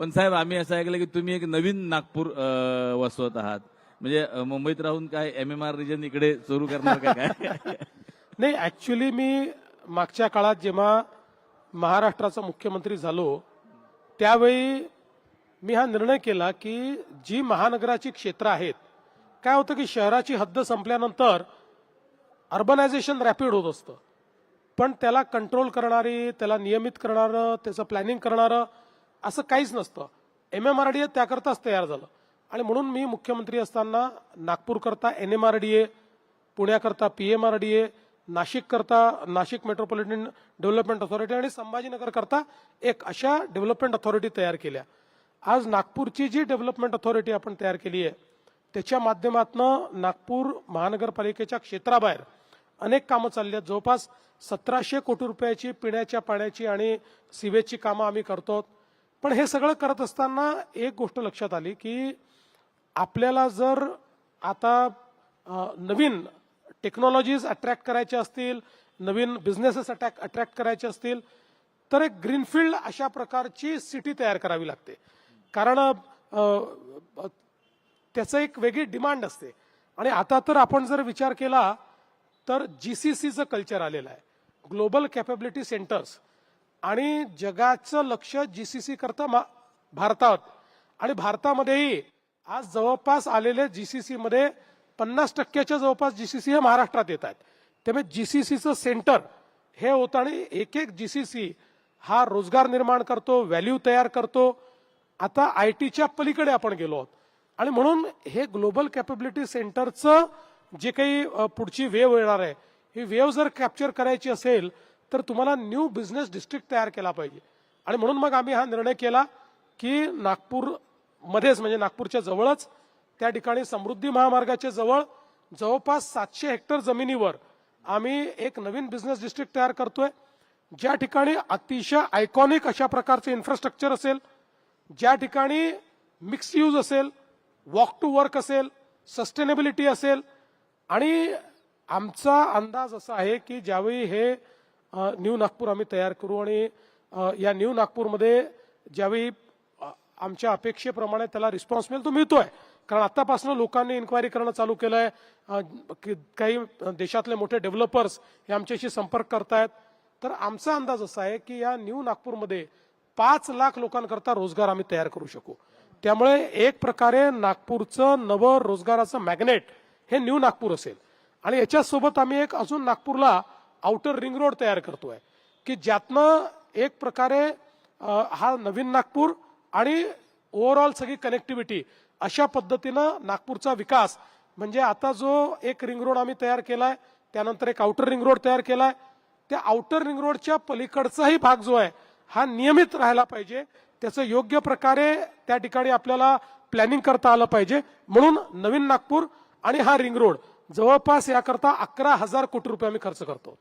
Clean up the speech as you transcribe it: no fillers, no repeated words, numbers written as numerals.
पण साहेब आम्ही असं ऐकलं की तुम्ही एक नवीन नागपूर वसवत आहात, म्हणजे मुंबईत राहून काय MMR रिजन इकडे सुरू करणार का काय? नाही, ऍक्च्युली मी मागच्या काळात जेव्हा महाराष्ट्राचा मुख्यमंत्री झालो त्यावेळी मी हा निर्णय केला की जी महानगराची क्षेत्र आहेत, काय होतं की शहराची हद्द संपल्यानंतर अर्बनायझेशन रॅपिड होत असतं, पण त्याला कंट्रोल करणारी, त्याला नियमित करणारं, त्याचं प्लॅनिंग करणारं असं काहीच नसतं. MMRDA त्याकरताच तयार झालं आणि म्हणून मी मुख्यमंत्री असताना नागपूरकरता NMRDA, पुण्याकरता PMRDA, नाशिककरता नाशिक मेट्रोपॉलिटन डेव्हलपमेंट अथॉरिटी आणि संभाजीनगरकरता एक अशा डेव्हलपमेंट अथॉरिटी तयार केल्या. आज नागपूरची जी डेव्हलपमेंट अथॉरिटी आपण तयार केली आहे त्याच्या माध्यमातून नागपूर महानगरपालिकेच्या क्षेत्राबाहेर अनेक कामं चालली आहेत. जवळपास 1700 कोटी रुपयाची पिण्याच्या पाण्याची आणि सिवेजची कामं आम्ही करतो. पण हे सगळं करत असताना एक गोष्ट लक्षात आली की आपल्याला जर आता नवीन टेक्नॉलॉजीज अट्रॅक्ट करायच्या असतील, नवीन बिझनेसेस अट्रॅक्ट करायचे असतील, तर एक ग्रीनफील्ड अशा प्रकारची सिटी तयार करावी लागते. कारण त्याचं एक वेगळी डिमांड असते. आणि आता तर आपण जर विचार केला तर GCCचं कल्चर आलेलं आहे, ग्लोबल कॅपेबिलिटी सेंटर्स, आणि जगाचं लक्ष GCC करता भारतात. आणि भारतामध्येही आज जवळपास आलेले GCC मध्ये 50% जवळपास GCC हे महाराष्ट्रात येत आहेत. त्यामुळे GCCचं सेंटर हे होतं आणि एक एक GCC हा रोजगार निर्माण करतो, व्हॅल्यू तयार करतो. आता ITच्या पलीकडे आपण गेलो आहोत आणि म्हणून हे ग्लोबल कॅपेबिलिटी सेंटरचं जे काही पुढची वेव्ह येणार आहे, ही वेव्ह जर कॅप्चर करायची असेल तर तुम्हाला न्यू बिझनेस डिस्ट्रिक्ट तयार केला पाहिजे. आणि म्हणून मग आम्ही हा निर्णय केला की नागपूरमध्येच, म्हणजे नागपूरच्या जवळच, त्या ठिकाणी समृद्धी महामार्गाच्या जवळ जवळपास 700 हेक्टर जमिनीवर आम्ही एक नवीन बिझनेस डिस्ट्रिक्ट तयार करतोय, ज्या ठिकाणी अतिशय आयकॉनिक अशा प्रकारचे इन्फ्रास्ट्रक्चर असेल, ज्या ठिकाणी मिक्स यूज असेल, वॉक टू वर्क असेल, सस्टेनेबिलिटी असेल. आणि आमचा अंदाज असा आहे की ज्यावेळी हे न्यू नागपूर आम्ही तयार करू आणि या न्यू नागपूरमध्ये ज्यावेळी आमच्या अपेक्षेप्रमाणे त्याला रिस्पॉन्स मिळेल, तो मिळतोय. कारण आतापासून लोकांनी इन्क्वायरी करणं चालू केलं आहे, काही देशातले मोठे डेव्हलपर्स हे आमच्याशी संपर्क करतायत. तर आमचा अंदाज असा आहे की या न्यू नागपूरमध्ये 5 लाख लोकांकरता रोजगार आम्ही तयार करू शकू. त्यामुळे एक प्रकारे नागपूरचं नवं रोजगाराचं मॅग्नेट हे न्यू नागपूर असेल. आणि याच्यासोबत आम्ही एक अजून नागपूरला आउटर रिंग रोड तयार करतोय की ज्यातनं एक प्रकारे हा नवीन नागपूर आणि ओव्हरऑल सगळी कनेक्टिव्हिटी अशा पद्धतीनं नागपूरचा विकास, म्हणजे आता जो एक रिंग रोड आम्ही तयार केलाय, त्यानंतर एक आउटर रिंग रोड तयार केलाय, त्या आउटर रिंग रोडच्या पलीकडचाही भाग जो आहे हा नियमित राहायला पाहिजे. त्याचं योग्य प्रकारे त्या ठिकाणी आपल्याला प्लॅनिंग करता आलं पाहिजे. म्हणून नवीन नागपूर आणि हा रिंग रोड जवळपास याकरता 11,000 कोटी रुपये आम्ही खर्च करतो.